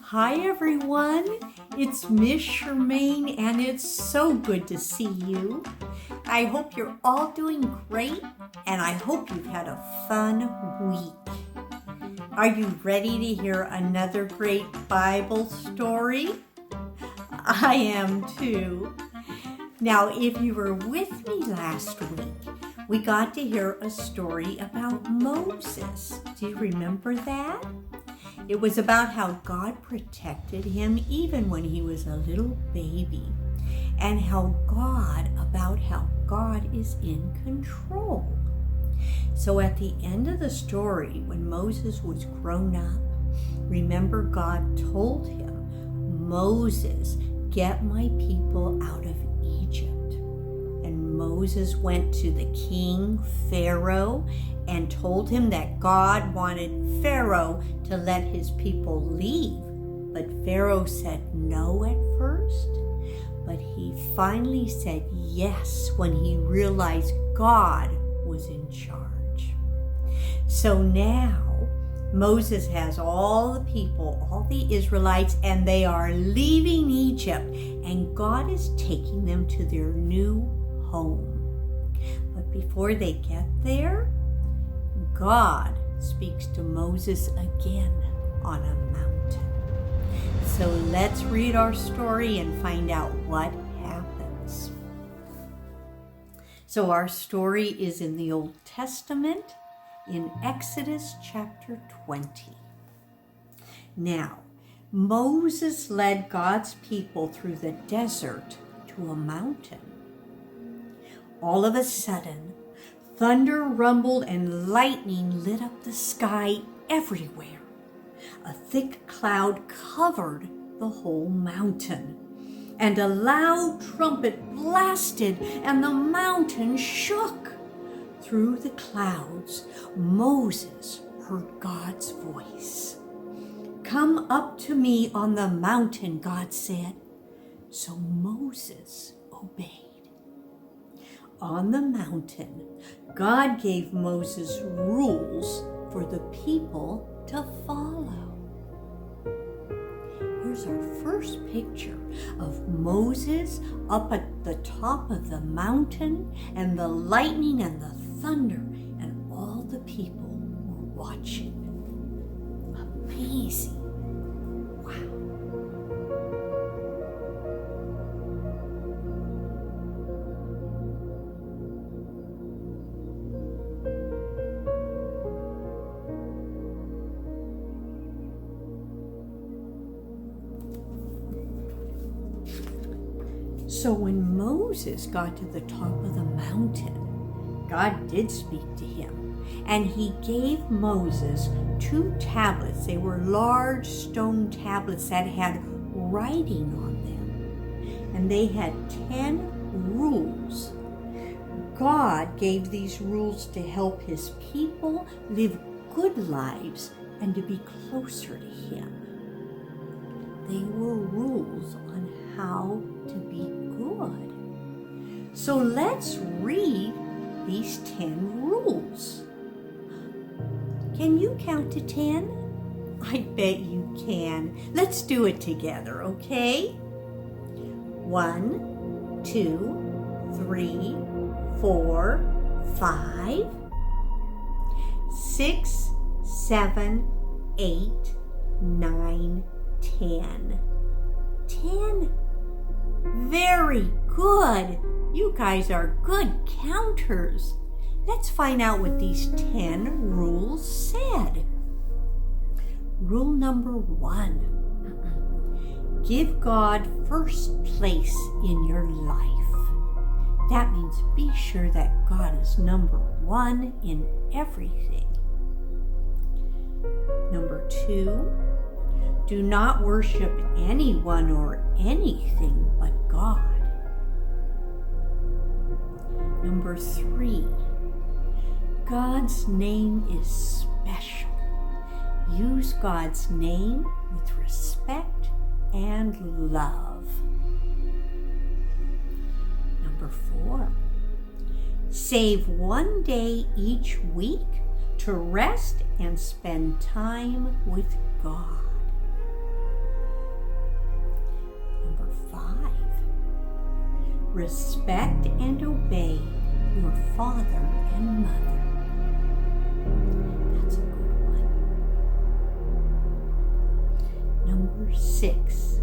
Hi everyone, it's Miss Shermane and it's so good to see you. I hope you're all doing great and I hope you've had a fun week. Are you ready to hear another great Bible story? I am too. Now, if you were with me last week, we got to hear a story about Moses. Do you remember that? It was about how God protected him even when he was a little baby, and how God is in control. So at the end of the story, when Moses was grown up, remember God told him, "Moses, get my people out of Egypt." And Moses went to the king, Pharaoh, and told him that God wanted Pharaoh to let his people leave. But Pharaoh said no at first, but he finally said yes when he realized God was in charge. So now Moses has all the people, all the Israelites, and they are leaving Egypt, and God is taking them to their new home. But before they get there, God speaks to Moses again on a mountain. So let's read our story and find out what happens. So our story is in the Old Testament in Exodus chapter 20. Now, Moses led God's people through the desert to a mountain. All of a sudden, thunder rumbled and lightning lit up the sky everywhere. A thick cloud covered the whole mountain, and a loud trumpet blasted and the mountain shook. Through the clouds, Moses heard God's voice. "Come up to me on the mountain," God said. So Moses obeyed. On the mountain, God gave Moses rules for the people to follow. Here's our first picture of Moses up at the top of the mountain, and the lightning and the thunder, and all the people were watching. Amazing. Wow. So when Moses got to the top of the mountain, God did speak to him, and he gave Moses 2 tablets. They were large stone tablets that had writing on them, and they had 10 rules. God gave these rules to help his people live good lives and to be closer to him. They were rules on how to be good. So let's read these 10 rules. Can you count to 10? I bet you can. Let's do it together, okay? 1, 2, 3, 4, 5, 6, 7, 8, 9, 10. 10. Very good. You guys are good counters. Let's find out what these 10 rules said. Rule number 1. Give God first place in your life. That means be sure that God is number 1 in everything. Number 2. Do not worship anyone or anything but God. Number 3, God's name is special. Use God's name with respect and love. Number 4, save one day each week to rest and spend time with God. Number 5, respect and obey your father and mother. That's a good one. Number 6,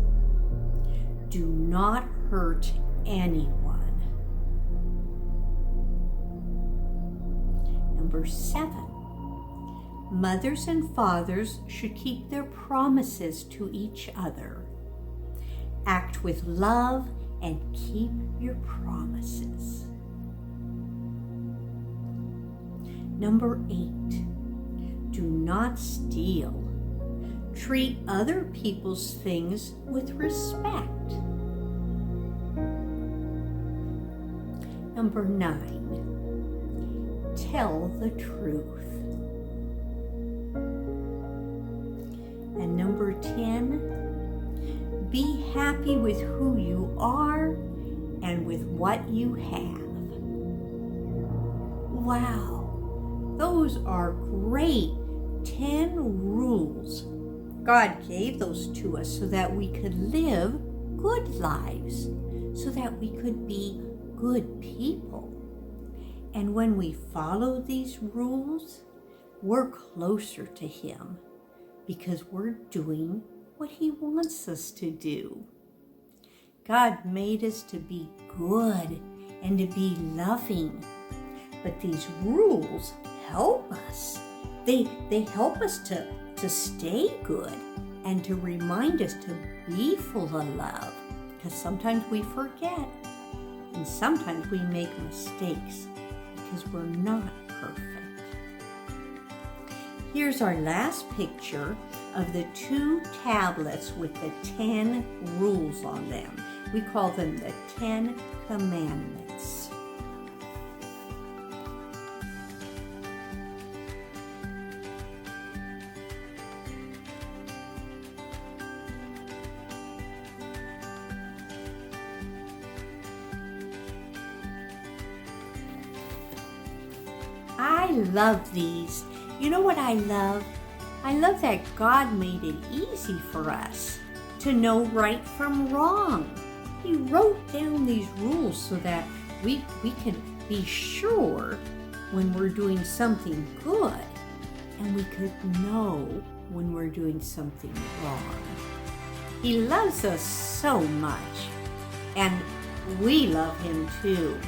do not hurt anyone. Number 7, mothers and fathers should keep their promises to each other. Act with love and keep your promises. Number 8, do not steal. Treat other people's things with respect. Number 9, tell the truth. And number 10, be happy with who you are and with what you have. Wow, those are great 10 rules. God gave those to us so that we could live good lives, so that we could be good people. And when we follow these rules, we're closer to Him because we're doing what He wants us to do. God made us to be good and to be loving, but these rules help us. They help us to stay good and to remind us to be full of love, because sometimes we forget and sometimes we make mistakes because we're not perfect. Here's our last picture of the 2 tablets with the 10 rules on them. We call them the 10 Commandments. I love these. You know what I love? I love that God made it easy for us to know right from wrong. He wrote down these rules so that we can be sure when we're doing something good, and we could know when we're doing something wrong. He loves us so much, and we love Him too.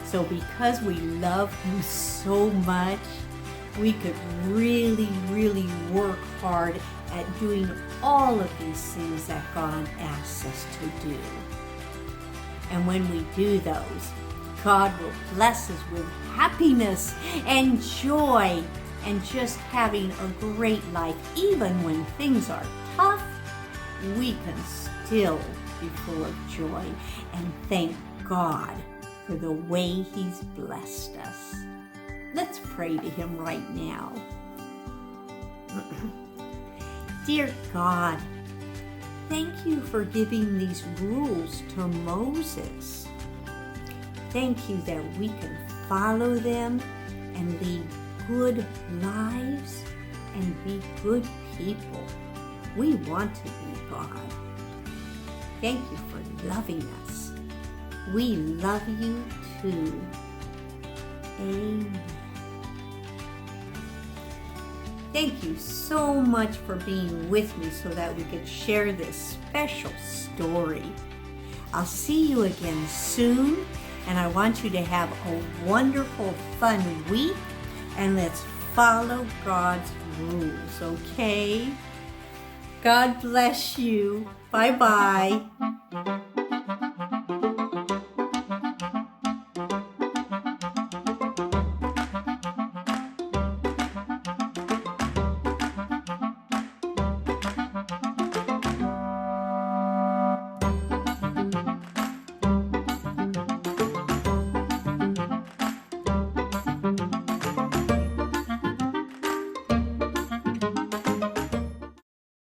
So because we love Him so much, we could really, really work hard at doing all of these things that God asks us to do. And when we do those, God will bless us with happiness and joy and just having a great life. Even when things are tough, we can still be full of joy and thank God for the way He's blessed us. Let's pray to Him right now. Dear God, thank you for giving these rules to Moses. Thank you that we can follow them and lead good lives and be good people. We want to be God. Thank you for loving us. We love you too. Amen. Thank you so much for being with me so that we could share this special story. I'll see you again soon, and I want you to have a wonderful, fun week, and let's follow God's rules, okay? God bless you. Bye-bye.